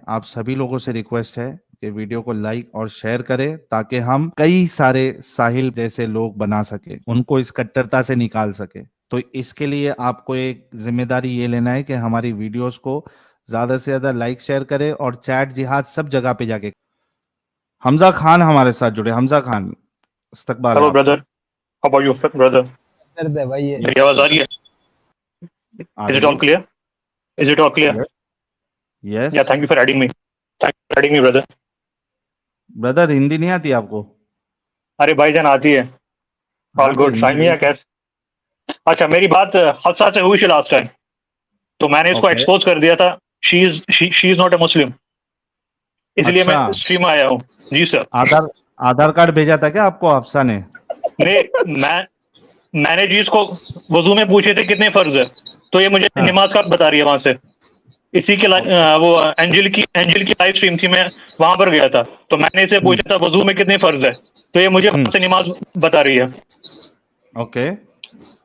आप सभी लोगों से रिक्वेस्ट है कि वीडियो को लाइक और शेयर करें ताकि हम कई सारे साहिल जैसे लोग बना सके, उनको इस कट्टरता से निकाल सके। तो इसके लिए आपको एक जिम्मेदारी ये लेना है कि हमारी वीडियोस को ज्यादा से ज्यादा लाइक शेयर करें और चैट जिहाद सब जगह पे जाके। हमजा खान हमारे साथ जुड़े। हमजा खान, इस्तकबाल है हेलो आपका। Brother, how are you brother? दर्द है भाई ये। मेरी आवाज आ रही है? आ इज इट रही ऑल है। Clear? Is it all clear? Yes yeah thank you for adding me, thank you for adding me brother. Brother, Hindi नहीं आती आपको? अरे भाईजान आती है। हाँ ऑल तो गुड। हिंदी साइमिया बोल। कैसे? अच्छा, मेरी बात हफ्सा से हुई थी लास्ट टाइम, तो मैंने इसको ओके। एक्सपोज कर दिया था। शी इज नॉट ए मुस्लिम, इसलिए मैं अच्छा, स्ट्रीम में आया हूँ। जी सर। आधार आधार कार्ड भेजा था क्या आपको हफ्सा ने? नहीं, मैंने जी इसको वजू में पूछे थे कितने फर्ज है, तो ये मुझे हाँ। नमाज का बता रही है वहां से। इसी के वो एंजल की लाइव स्ट्रीम थी, मैं वहां पर गया था, तो मैंने इसे हम्म, पूछा था वजू में कितने फर्ज है, तो ये मुझे वहां से नमाज बता रही है। ओके।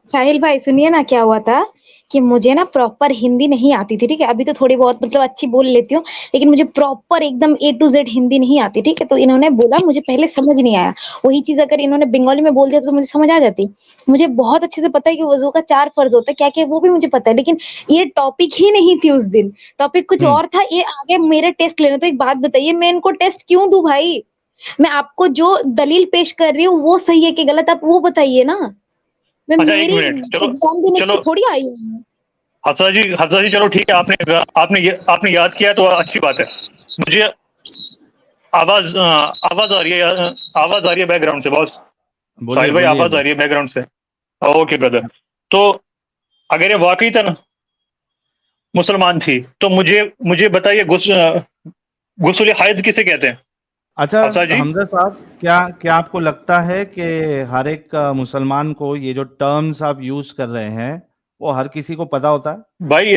साहिल भाई सुनिए ना, क्या हुआ था कि मुझे ना प्रॉपर हिंदी नहीं आती थी, ठीक है। अभी तो थोड़ी बहुत मतलब अच्छी बोल लेती हूँ, लेकिन मुझे प्रॉपर एकदम ए टू जेड हिंदी नहीं आती, ठीक है। तो इन्होंने बोला, मुझे पहले समझ नहीं आया। वही चीज अगर इन्होंने बंगाली में बोल दिया तो मुझे समझ आ जाती। मुझे बहुत अच्छे से पता है कि वजू का 4 फर्ज होता है, क्या क्या वो भी मुझे पता है, लेकिन ये टॉपिक ही नहीं थी उस दिन। टॉपिक कुछ और था। ये आगे मेरे टेस्ट लेने। तो एक बात बताइए, मैं इनको टेस्ट क्यों दूं भाई? मैं आपको जो दलील पेश कर रही हूँ वो सही है कि गलत, आप वो बताइए ना। मैं अच्छा, एक मेरी मिनट, चलो एग्जाम देने के चलो लिए थोड़ी आई हूँ। हफ्सा जी चलो ठीक है, आपने याद किया तो अच्छी बात है। मुझे आवाज आवाज आ रही है, आवाज आ रही है बैकग्राउंड से बॉस। बोलिए साहिल भाई बोलिए। आवाज आ रही है बैकग्राउंड से। Okay brother. तो अगर ये वाकई था ना मुसलमान थी, तो मुझे बताइए गुस्ल हायद किसे कहते हैं? अच्छा हफ्सा जी। हमजा साहब, क्या क्या आपको लगता है कि हर एक मुसलमान को ये जो टर्म्स आप यूज कर रहे हैं वो हर किसी को पता होता है? भाई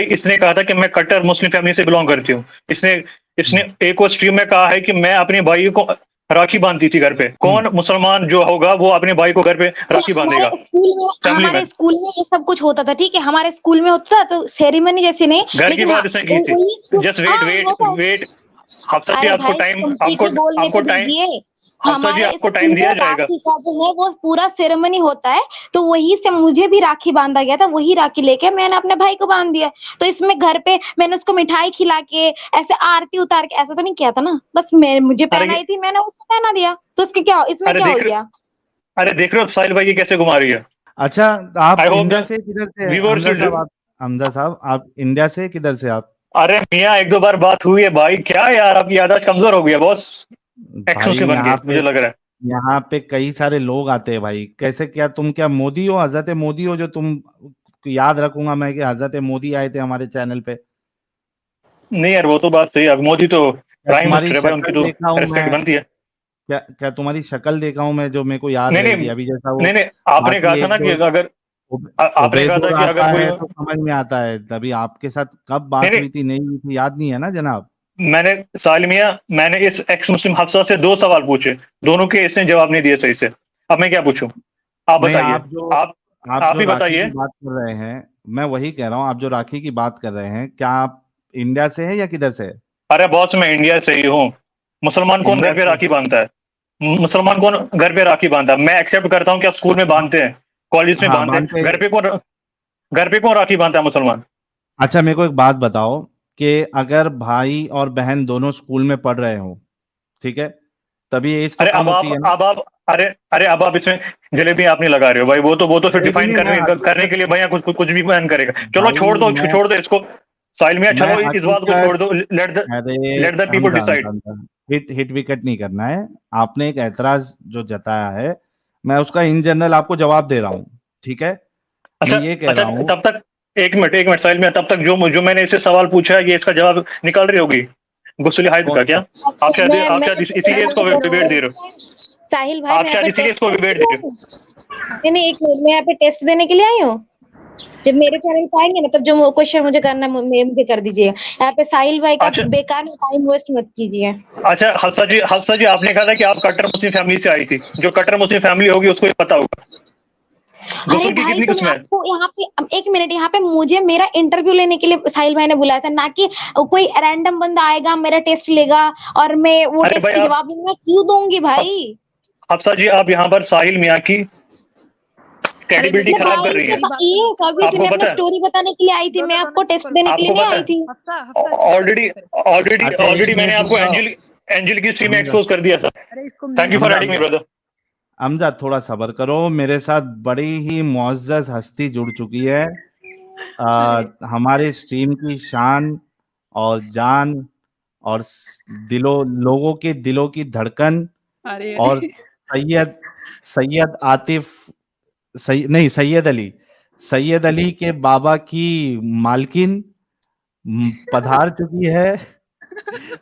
इसने कहा था कि मैं कट्टर मुस्लिम फैमिली से बिलोंग करती हूँ। इसने इसने एक और स्ट्रीम में कहा है कि मैं अपने भाई को राखी बांधती थी घर पे। कौन मुसलमान जो होगा वो अपने भाई को घर पे राखी बांधेगा फैमिली में? हमारे स्कूल में ये सब कुछ होता था, ठीक है। हमारे स्कूल में होता था, तो सेरेमनी जैसी नहीं, घर की लेकिन हाँ बात इसने की थी। Just wait wait wait. Hafsa ji अरे आपको भाई टाइम कंप्लीटली बोलने तो दीजिए। हफ्सा जी हमारे आपको स्कूल टाइम दिया में जाएगा। राखी का जो है वो पूरा सेरेमनी होता है, तो वही से मुझे भी राखी बांधा गया था। वही राखी लेके मैंने अपने भाई को बांध दिया। तो इसमें घर पे मैंने उसको मिठाई खिला के, ऐसे आरती उतार के, ऐसा तो नहीं किया था ना। बस मैं मुझे पहनाई थी, मैंने उसको पहना दिया, तो इसके क्या, इसमें क्या हो गया? अरे देख रहे हो साहिल भाई ये कैसे घुमा रही है। अच्छा, आप आई होप इंडिया से किधर से हैं? व्यूअर्स। हमजा साहब आप इंडिया से किधर से आप? अरे मियाँ, एक दो बार बात हुई है भाई, क्या यार आपकी याददाश्त कमजोर हो गई है बॉस। एक्सों भाई से बन के मुझे लग रहा है। यहाँ पे कई सारे लोग आते हैं भाई। कैसे, क्या तुम क्या मोदी हो, हजरत मोदी हो जो तुम याद रखूंगा मैं कि हजरत मोदी आए थे हमारे चैनल पे? नहीं यार, वो तो बात सही है। अब मोदी तो क्या प्राइम तुम्हारी मिनिस्टर है भाई, उनकी शक्ल तो देखा हूँ रेस्पेक्ट मैं? बनती है। क्या क्या तुम्हारी शक्ल देखा हूँ मैं जो मेरे को याद नहीं रहेगी नहीं अभी जैसा वो? नहीं नहीं, आपने कहा बाकी था एक ना कि दो अगर आपने कहा था उबैदुर कि आता अगर कोई है तो समझ में आता है। तभी आपके साथ कब बात नहीं हुई थी, नहीं हुई थी, याद नहीं है ना जनाब? नहीं, मैंने साल मियाँ, मैंने इस एक्स मुस्लिम हफ्सा से 2 सवाल पूछे, दोनों के इसने जवाब नहीं दिए सही से। अब मैं क्या पूछूं? आप नहीं, बताइए। आप आप आप जो ही राखी की बताइए। बात कर रहे हैं, मैं वही कह रहा हूँ। आप जो राखी की बात कर रहे हैं, क्या आप इंडिया से हैं या किधर से है? अरे बॉस, मैं इंडिया से ही हूँ। मुसलमान कौन इंडिया घर पे से। राखी बांधता है? मुसलमान कौन घर पे राखी बांधता है? मैं एक्सेप्ट करता हूँ कि आप स्कूल में बांधते हैं, कॉलेज में हाँ, बांधते हैं, मानते। घर पे कौन राखी बांधता है मुसलमान? अच्छा, मेरे को एक बात बताओ कि अगर भाई और बहन दोनों स्कूल में पढ़ रहे हो, ठीक है, तभी एज तो अरे कम होती है ना? अरे अरे अब आप इसमें जलेबी आप नहीं लगा रहे हो भाई। वो तो फिर नहीं डिफाइन नहीं, मैं करने के लिए भैया कुछ भी बयान करेगा। चलो भाई मैं छोड़ दो इसको। साहिल मियाँ, मैं चलो इस बात को हकीकत। छोड़ दो। अरे let the people Hamza Hamza decide. Hamza, hit wicket नहीं करना है। आपने एक ऐतराज जो जताया है, मैं उसका इन जनरल आपको जवाब दे रहा हूँ, ठीक है। मैं अच्छा ये कह अच्छा, रहा हूँ। तब तक एक मिनट साहिल मियाँ, तब तक जो मैंने इससे सवाल पूछा है, ये इसका जवाब निकाल रही होगी गुस्ली हाइद का कौन क्या? आप अच्छा, शायद इसीलिए इसको डिबेट दे रहे हो। साहिल भाई, आप मैं यहाँ शायद पे इसीलिए टेस्ट इसको डिबेट दे रहे हो। नहीं नहीं, एक मिनट, मैं यहाँ पे टेस्ट देने के लिए आई हूँ। जब मेरे चैनल पे आएंगे ना, तब जो क्वेश्चन मुझे करना है मुझे कर दीजिए। यहाँ पे साहिल भाई का अच्छा बेकार में टाइम वेस्ट मत कीजिए। अच्छा, हफ्सा जी आपने कहा था कि आप कट्टर मुस्लिम फैमिली से आई थी। जो कट्टर मुस्लिम फैमिली होगी उसको ये पता होगा। अरे गुस्ल की भाई कितनी तो मैं किस्में हैं? आपको यहाँ पे एक मिनट, यहाँ पे मुझे मेरा इंटरव्यू लेने के लिए साहिल भाई ने बुलाया था, ना कि कोई रैंडम बंदा आएगा मेरा टेस्ट लेगा और मैं वो अरे टेस्ट भाई के आप जवाब दूंगी। मैं क्यों दूंगी भाई? हफ्सा जी, आप यहाँ पर साहिल मियाँ की अरे क्रेडिबिलिटी मेरी मैं बात खराब भाई कर सुनो, रही से है। मेरी बात ये सुनो। ऑब्वियसली आपको मैं अपना पता है, स्टोरी बताने के लिए आई थी, मैं दोनों आपको दोनों चुप टेस्ट करो। देने के लिए आपको नहीं पता आई है, थी। हफ्सा हफ्सा चुप कर, ऑलरेडी चुप कर। ऑलरेडी अच्छा एक ऑलरेडी मैंने मिनट आपको रुको। एंजल की स्ट्रीम में हमजा एक्सपोज कर दिया था। अरे इसको थैंक म्यूट यू फॉर कर हमजा एडिंग मी दो। ब्रदर। हमजा थोड़ा सब्र करो, मेरे साथ बड़ी ही मुअज़्ज़ज़ हस्ती जुड़ चुकी है। अरे हमारे स्ट्रीम की शान और जान और लोगों के दिलों की धड़कन अरे और अरे सैयद सैयद आतिफ नहीं सैयद अली के बाबा की मालकिन पधार चुकी है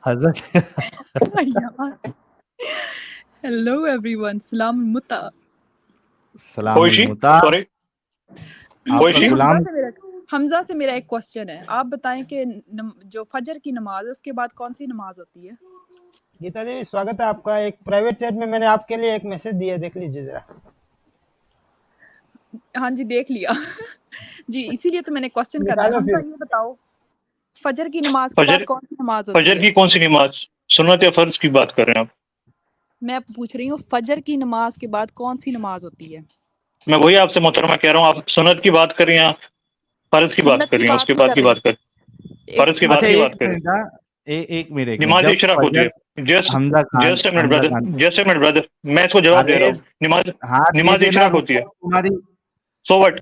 हजरत। यार। हेलो एवरीवन, सलाम मुता। सलामुल होशी, मुता। सॉरी, आपका होशी। गुलाम। हमजा से मेरा एक क्वेश्चन है। आप बताएं कि जो फजर की नमाज है उसके बाद कौन सी नमाज होती है? गीता देवी, स्वागत है आपका। एक प्राइवेट चैट में मैंने आपके लिए एक मैसेज दिया है, देख लीजिए जरा। हाँ जी, देख लिया। जी, इसीलिए तो मैंने क्वेश्चन करना है। निकालो हमजा फिर। ये बताओ, फजर की नमाज के बाद फजर कौन सी नमाज होती फजर है? की कौन सी नमाज? सुन्नत या फर्ज की बात कर रहे हैं आप? मैं पूछ रही हूँ फजर की नमाज के बाद कौन सी नमाज होती है? मैं वही आपसे मोहतरमा कह रहा हूँ, आप सुन्नत की बात कर रही हैं, फर्ज की बात सुन्नत कर की रही हैं, बात उसके नहीं बाद कर की रही। बात कर, एक फर्ज की बात अच्छा की एक बात कर। मिनट एक मिनट नमाज जब इशराक होती फजर। है। Just Hamza Khan just a minute Hamza Khan brother, just a minute brother, मैं इसको जवाब दे अरे रहा हूँ। नमाज हाथ दे नमाज देना, इशराक होती रुको है। तुम्हारी। So what?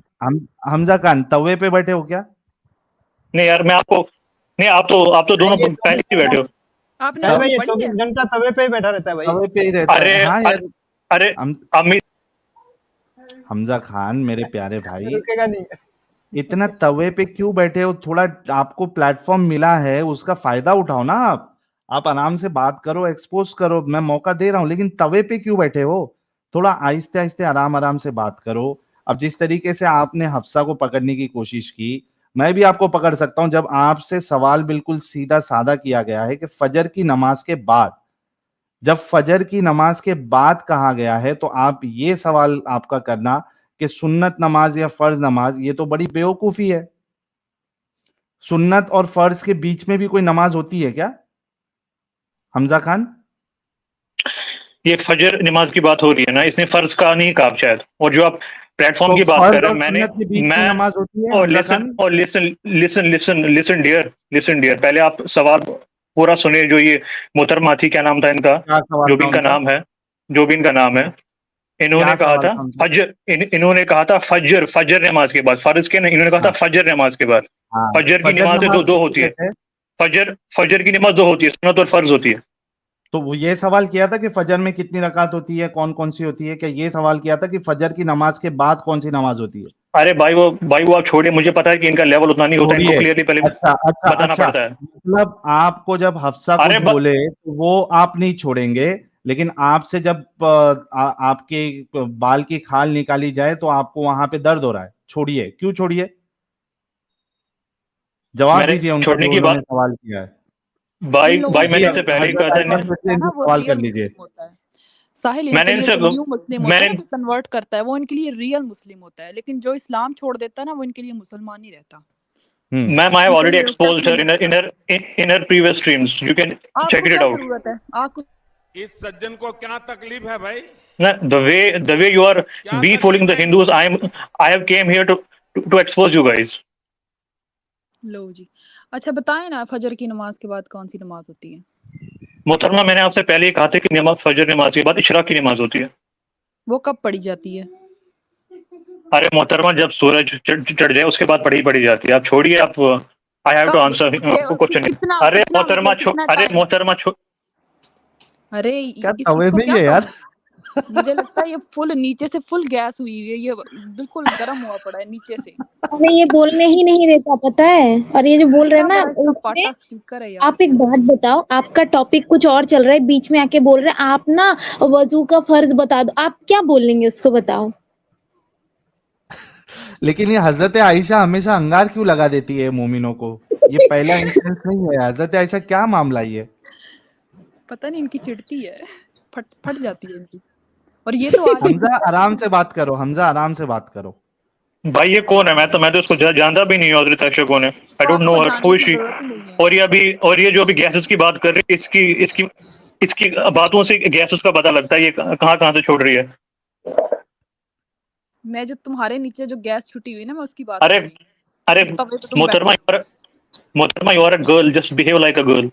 हमजा खान तवे पे बैठे हो क्या? नहीं यार, मैं आपको नहीं, आप तो दोनों ये पहले 24 ही बैठे घंटा हो। आपने साहिल तब भाई, नमाज ये पढ़ी है? 24 घंटा तवे पे ही बैठा रहता है भाई। तवे पे ही रहता अरे है। हाँ यार। अरे हम अम्मी, हमजा खान मेरे प्यारे भाई, रुकेगा नहीं। इतना तवे पे क्यों बैठे हो? थोड़ा आपको प्लेटफॉर्म मिला है, उसका फायदा उठाओ ना। आप आराम से बात करो, एक्सपोज करो, मैं मौका दे रहा हूं, लेकिन तवे पे क्यों बैठे हो? थोड़ा आहिस्ते आहिस्ते आराम आराम से बात करो। अब जिस तरीके से आपने हफ्सा को पकड़ने की कोशिश की, मैं भी आपको पकड़ सकता हूं। जब आपसे सवाल बिल्कुल सीधा साधा किया गया है कि फजर की नमाज के बाद, जब फजर की नमाज के बाद कहा गया है, तो आप ये सवाल आपका करना कि सुन्नत नमाज या फर्ज नमाज, ये तो बड़ी बेवकूफी है। सुन्नत और फर्ज के बीच में भी कोई नमाज होती है क्या, हमजा खान? ये फजर नमाज की बात हो रही है ना, इसने फर्ज का नहीं कहा शायद। और जो आप प्लेटफॉर्म तो की बात कर फर्ज रहे और हैं, सुन्नत के बीच में मैं नमाज होती है, और हमजा लिसन खान? और listen listen listen listen dear, पहले आप सवाल पूरा सुनिए। जो ये मोहतरमा थी, क्या नाम था इनका, क्या सवाल जो भी था इनका उनका? नाम है, जो भी इनका नाम है, क्या इन्होंने कहा सवाल था था उनका? इन्होंने कहा था फजर फजर नमाज के बाद, फर्ज के नहीं, इन्होंने कहा था हाँ फजर नमाज के बाद। हाँ। फजर की फजर नमाज नमाज दो दो किसको होती है। कहते हैं? फजर की नमाज दो होती है, सुन्नत और फर्ज होती है। तो वो ये सवाल किया था कि फजर में कितनी रकात होती है, कौन कौन सी होती है? क्या ये सवाल किया था कि फजर की नमाज के बाद कौन सी नमाज होती है? अरे भाई वो आप छोड़िए, मुझे पता है कि इनका लेवल उतना नहीं होता, इनको छोड़िए। क्लियरली पहले अच्छा अच्छा बताना अच्छा, पड़ता है। मतलब आपको जब हफ्सा अरे कुछ बोले तो वो आप नहीं छोड़ेंगे, लेकिन आपसे जब आपके बाल की खाल निकाली जाए तो आपको वहां पे दर्द हो रहा है। छोड़िए, क्यों छोड़िए? जवाब मैंने दीजिए उनका छोड़ने जो की उन्होंने बात, सवाल किया है। भाई इन लोगों भाई के जी, मैंने लिए इनसे पहले ही कहा हजरत था आयशा से है ना, इनसे वो सवाल कर रियल लीजिए। मुस्लिम होता है। साहिल, मैंने इनके लिए इनसे जो न्यू मुस्लिम होता है ना, मैंने जो कन्वर्ट करता है, वो इनके लिए रियल मुस्लिम होता है। लेकिन जो इस्लाम छोड़ देता है ना, वो इनके लिए मुसलमान नहीं रहता। मैम, आई हैव इनके ऑलरेडी लिए exposed her in her previous streams, you can आपको चेक इट क्या आउट। जरूरत है? आपको इस सज्जन को क्या तकलीफ है भाई? The way you are क्या defooling तकलीफ the है Hindus, इनको? I have came here to expose you guys. लो जी। अच्छा बताएं ना, फजर की नमाज के बाद कौन सी नमाज होती है? मोहतरमा, मैंने आपसे पहले ही कहा था कि नमाज फजर नमाज के बाद इशराक की नमाज होती है। वो कब पढ़ी जाती है? अरे मोहतरमा, जब सूरज चढ़ जाए उसके बाद पढ़ी जाती है। आप छोड़िए, आप आई हैव टू कब? Answer question. कितना अरे कितना मोहतरमा मतलब कितना अरे टाइम? मोहतरमा अरे क्या तवे इसको में ही क्या है यार? कहूँ? मुझे लगता है ये फुल नीचे से फुल गैस हुई हुई है, ये बिल्कुल गर्म हुआ पड़ा है नीचे से। अरे ये बोलने ही नहीं देता, पता है। और ये जो बोल रहे हैं इतना ना, बड़ा इसका उसमें पाटा स्पीकर है यार। आप एक बात बताओ, आपका टॉपिक कुछ और चल रहा है, बीच में आके बोल रहे हैं आप ना वजू का फर्ज बता दो। आप क्या बोलेंगे उसको, बताओ। लेकिन ये हजरत आयशा हमेशा अंगार क्यों लगा देती है मोमिनों को? ये पहला इंसिडेंस नहीं है। हजरत आयशा, क्या मामला ये? पता नहीं, इनकी चिढ़ती है, फट फट जाती है इनकी। और ये तो आज हमजा आराम से बात करो, हमजा आराम से बात करो। भाई ये कौन है? मैं तो इसको जानता भी नहीं हूँ। अदृत अक्षय कौन है? आई डोंट नो आपको हर, जानने हु की इज शी? जरूरत ही नहीं है। और ये जो अभी गैसेस की बात कर रही है, इसकी बातों से गैसेस का पता लगता है ये कहाँ से छोड़ रही है। मैं जो तुम्हारे नीचे जो गैस छुटी हुई ना, मैं उसकी बात कर अरे रही हूँ। अरे जिस तवे पे तुम मोहतरमा, you are a girl, just behave like a girl.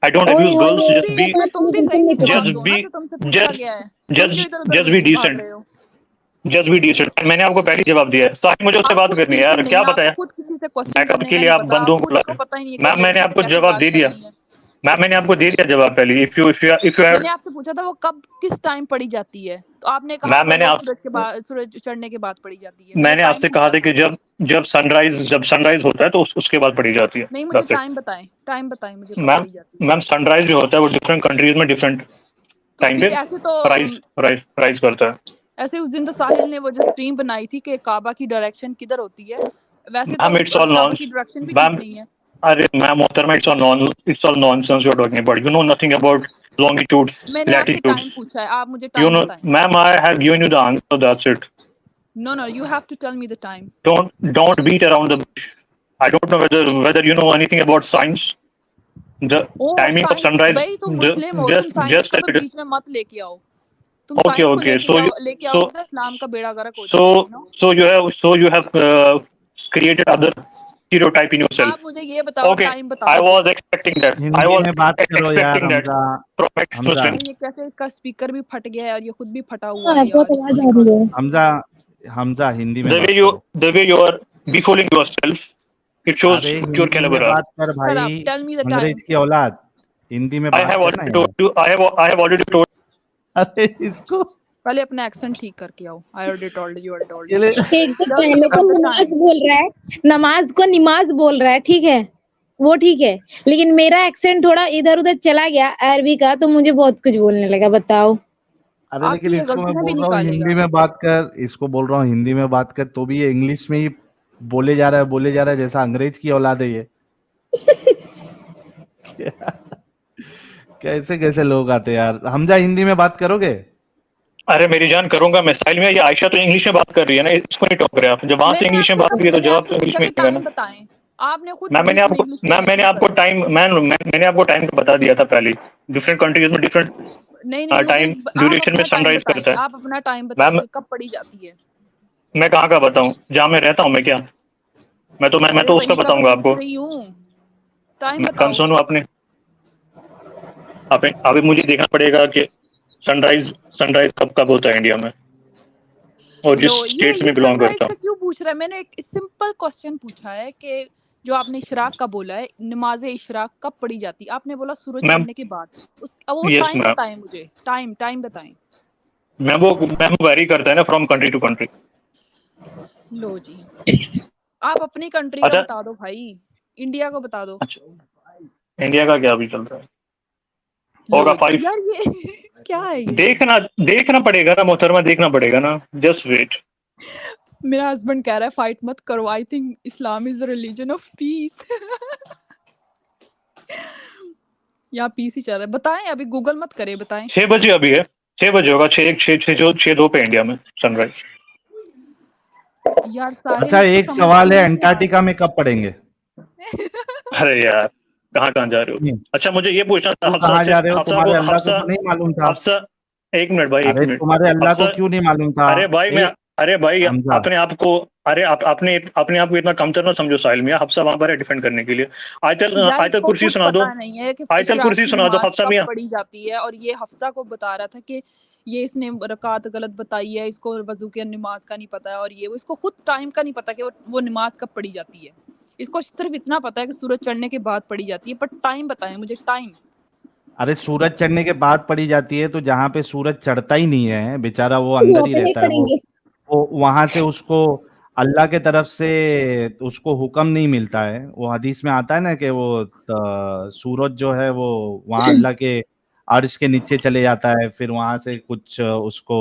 I don't ओए अब्यूज ओए गर्ल्स, ओए, जस्ट बी, ये बात तुम भी मुझे सही बिल्कुल से नहीं जवाब जस्ट दो बी, ना, जो तुमसे पूछा जस्ट गया है। तुम क्यों इधर जस्ट उधर बी भाग डिसेंट, रहे हो? Just be decent. मैंने आपको पहले जवाब दिया है। साहिल, मुझे उससे आप बात खुद करनी है डिसेंट यार, नहीं क्या है, आपको बताया? खुद किसी से क्वेश्चन बैकअप करने के का लिए नहीं आप पता, बंदूक खुद बुला। को पता ही नहीं है कि मैम मैंने लड़की से आपको कैसे जवाब बात दे दिया। करनी है। मैम मैंने आपको दे दिया जवाब पहले। इफ यू हैव, मैंने आपसे पूछा था वो कब किस टाइम पढ़ी जाती है, तो आपने कहा मैम था मैंने वो आप, सूरज चढ़ने के बाद पढ़ी जाती है। मैंने मैंने टाइम आपसे कहा पूछा था था। कि जब सनराइज होता है तो उसके बाद पढ़ी जाती है। नहीं, मुझे That's it. टाइम बताएं मुझे कब मैम पढ़ी जाती है। मैम सनराइज जो होता है वो डिफरेंट कंट्रीज में डिफरेंट तो टाइम फिर पे ऐसे तो राइज करता है। ऐसे उस दिन तो साहिल ने वो जो स्ट्रीम बनाई थी कि काबा की डायरेक्शन किधर होती है, वैसे तो मैम इट्स ऑल काबा नॉन की डायरेक्शन भी ठीक मैम नहीं है। अरे मैम मोहतरमा, it's all nonsense you are talking about. You know nothing about longitudes, मैंने आपसे लैटिट्यूड्स। टाइम पूछा है, आप मुझे यू टाइम नो बताएं। Ma'am, I have given you the answer, that's it. No, you have to tell me the time. Don't beat around the bush. I don't know whether you know anything about science. The ओ timing of science, sunrise. भाई तुम Muslim हो, तुम science Just को a भी little. बीच में मत लेके आओ। तुम Okay, साइंस को okay. लेके आओगे ना, इस्लाम का बेड़ा गर्क हो So जाएगा, you know. so you have created other stereotype in yourself. आप मुझे ये बताओ, Okay, टाइम बताओ I मुझे। was expecting that. I Hindi was में बात करो यार expecting that Hamza, from Hamza, ex-Muslim. अरे ये कैसे, इसका स्पीकर भी फट गया है और ये खुद भी फटा हुआ हाँ है बहुत यार, इसको आवाज आ निकालो। रही है। हमजा, हमजा हिंदी में The बात way you करो। the way you are befooling yourself, it shows अरे what your हिंदी में caliber are. बात कर शट भाई, up, tell me the time. अंग्रेज की औलाद, हिंदी में I बात have करना already यार। told you. I have already told. अरे इसको पहले अपना एक्सेंट ठीक करके आओ। आई ऑलरेडी टोल्ड यू, ये ले, एक तो टेल मी पहले तो अबाउट द नमाज टाइम। बोल रहा है, नमाज को निमाज बोल रहा है, ठीक है वो ठीक है, लेकिन मेरा एक्सेंट थोड़ा इधर उधर चला गया अरबी का, तो मुझे बहुत कुछ बोलने लगा। बताओ। अरे लेकिन आपकी ये इसको मैं गलतियां भी बोल रहा हूँ हिंदी निकालेगा। में बात कर, इसको बोल रहा हूँ हिंदी में बात कर, तो भी ये इंग्लिश में ही बोले जा रहा है जैसा अंग्रेज की औलाद है ये। कैसे कैसे लोग आते हैं यार। हमजा हिंदी में बात करोगे? अरे मेरी जान, करूंगा मैं। स्टाइल में ये आयशा तो इंग्लिश में बात कर रही है ना, इसको नहीं टोक रहे आप। जब वहां से मैंने इंग्लिश में आपसे बात कब की है तो मैंने जवाब आपसे तो इंग्लिश पूछा में कि ही देगा टाइम ना। बताएं, आपने खुद मैम बीच में इंग्लिश में मैंने मैसेज आपको कर टाइम मैंने आपको टाइम तो बता दिया था पहले। डिफरेंट कंट्रीज में डिफरेंट नहीं, मुझे टाइम आप ड्यूरेशन में अपना टाइम सनराइज बताएं, करता है। आप अपना टाइम बताएं मैम कि कब पढ़ी जाती है। मैं कहाँ का बताऊं? जहाँ मैं रहता हूँ मैं, क्या मैं अरे तो उसका वहीं का तो बताऊंगा पूछ आपको। रही हूँ, टाइम मैं बताओ। कंसर्न हूँ अपने। अभी मुझे देखना पड़ेगा कि सनराइज कब कब होता है इंडिया में, और जिस लो, स्टेट से ये मैं बिलोंग सनराइज करता का क्यों पूछ रहा है? मैंने एक सिंपल क्वेश्चन पूछा है कि जो आपने इशराक का बोला है, नमाज इशराक कब पढ़ी जाती है? आपने बोला सूरज हूँ मैम। चढ़ने के बाद। अब वो यस टाइम मैम। बताएं मुझे, टाइम बताएं। मैम वो वेरी करता है ना फ्रॉम कंट्री टू कंट्री। लो जी, आप अपनी कंट्री का अच्छा बता दो भाई, इंडिया को बता दो। अच्छा, इंडिया का क्या अभी चल रहा है? लो होगा जी 5। यार, ये क्या है ये? देखना पड़ेगा ना मोहतरमा, देखना पड़ेगा ना। Just wait. मेरा हस्बैंड कह रहा है फाइट मत करो, I think Islam is the religion of peace. यहाँ पीस ही चल रहा है। बताएं, अभी गूगल मत करे, बताएं। 6 बजे अभी है। 6 बजे होगा। 6:02 पे इंडिया में सनराइज। यार साहिल, अच्छा इसको एक समझ सवाल क्यों है, नहीं आ अंटार्कटिका में कब पढ़ेंगे? अरे यार, कहाँ जा रहे हो? अच्छा मुझे ये पूछना था तुम हफ्सा कहाँ से। जा रहे हो? तुम्हारे अल्लाह को हफ्सा तो नहीं मालूम था? हफ्सा 1 मिनट भाई, 1 अरे मिनट। तुम्हारे अल्लाह को हफ्सा, क्यों नहीं मालूम था? अरे भाई हमजा, अपने आप को, अरे अपने आप को इतना कमतर ना समझो साहिल मियां। हफ्सा वहां पर है डिफेंड करने के लिए। यार आयतल इसको कुर्सी खुद सुना दो। पता नहीं है कि आयतल इशराक कुर्सी की सुना दो नमाज हफ्सा कब मियां। पढ़ी जाती है, और ये हफ्सा को बता रहा था कि ये इसने रकात गलत बताई है, इसको वजू के नमाज का नहीं पता है, और ये इसको खुद टाइम का नहीं पता कि वो नमाज कब पढ़ी जाती है। इसको सिर्फ इतना पता है कि सूरज चढ़ने के बाद पढ़ी जाती है, पर टाइम बताएं मुझे, टाइम। अरे सूरज चढ़ने के बाद पड़ी जाती है, तो जहाँ पे सूरज चढ़ता ही नहीं है बेचारा, वो वहाँ अंदर ही पे नहीं रहता है। पढ़ेंगे। वो वहां से उसको अल्लाह के तरफ से उसको हुक्म नहीं मिलता है। वो हदीस में आता है ना कि वो सूरज जो है वो वहां अल्लाह के अर्श के नीचे चले जाता है, फिर वहां से कुछ उसको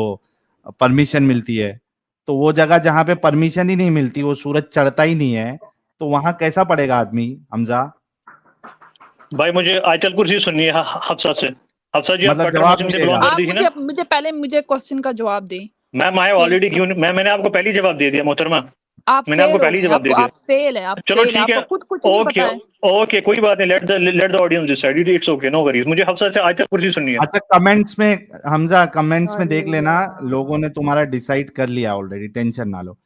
परमिशन मिलती है। तो वो जगह जहाँ पे परमिशन ही नहीं मिलती, वो सूरज चढ़ता ही नहीं है, तो वहां कैसा पड़ेगा आदमी? हमजा, भाई मुझे आयतल कुर्सी सुननी है हफ्सा से। हफ्सा जी, आप मतलब कट्टर जवाब मुस्लिम से मिलेगा। बिलोंग आप करती थी ना? मुझे पहले मुझे क्वेश्चन का जवाब दें मैम आई कि ऑलरेडी गिवन, मैंने आपको पहले ही जवाब दे दिया मोहतरमा, आप मैंने आपको फेल हो पहले ही गए, जवाब दे दिया। आप फेल है, आप चलो फेल है, ठीक है, आपको खुद कुछ नहीं ओके पता है। ओके, कोई बात नहीं, let the audience decide, it's okay, no worries. मुझे हफ्सा से आयत कुर्सी सुननी है। अच्छा कमेंट्स में, हमजा कमेंट्स में देख अरे लेना, यार। लोगों ने तुम्हारा डिसाइड कर लिया ऑलरेडी, टेंशन ना लो।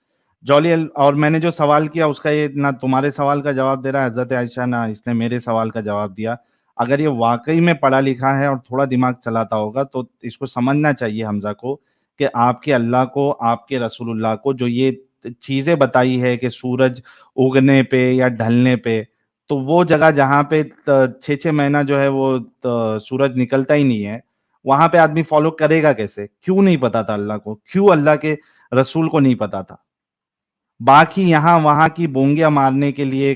जॉली, और मैंने जो सवाल किया उसका, ये ना तुम्हारे सवाल का जवाब दे रहा है हजरत आयशा, ना इसने मेरे सवाल का जवाब दिया। अगर ये वाकई में पढ़ा लिखा है और थोड़ा दिमाग चलाता होगा तो इसको समझना चाहिए हमजा को कि आपके अल्लाह को, आपके रसूलुल्लाह को जो ये चीजें बताई है कि सूरज उगने पे या ढलने पे, तो वो जगह जहाँ पे 6-6 महीना जो है वो सूरज निकलता ही नहीं है, वहां पे आदमी फॉलो करेगा कैसे? क्यों नहीं पता था अल्लाह को? क्यों अल्लाह के रसूल को नहीं पता था? बाकी यहाँ वहां की बोंगियां मारने के लिए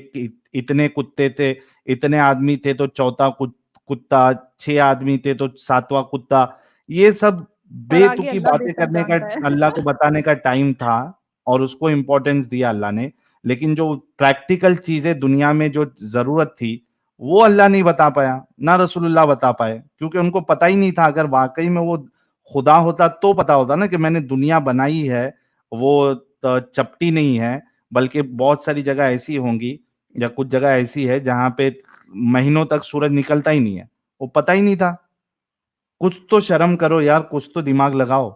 इतने कुत्ते थे, इतने आदमी थे तो चौथा कुत्ता, 6 आदमी थे तो 7वां कुत्ता, ये सब और आगे बेतुकी अल्लाह बातें बेहतर करने का जानता है। अल्लाह को बताने का टाइम था और उसको इंपॉर्टेंस दिया अल्लाह ने। लेकिन जो प्रैक्टिकल चीजें दुनिया में जो जरूरत थी वो अल्लाह नहीं बता पाया, ना रसूलुल्लाह बता पाए, क्योंकि उनको पता ही नहीं था। अगर वाकई में वो खुदा होता तो पता होता ना कि मैंने दुनिया बनाई है, वो चपटी नहीं है, बल्कि बहुत सारी जगह ऐसी होंगी या कुछ जगह ऐसी है जहां पे महीनों तक सूरज निकलता ही नहीं है, वो पता ही नहीं था। कुछ तो शर्म करो यार, कुछ तो दिमाग लगाओ।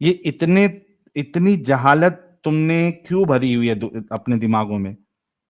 ये इतनी जहालत तुमने क्यों भरी हुई है अपने दिमागों में?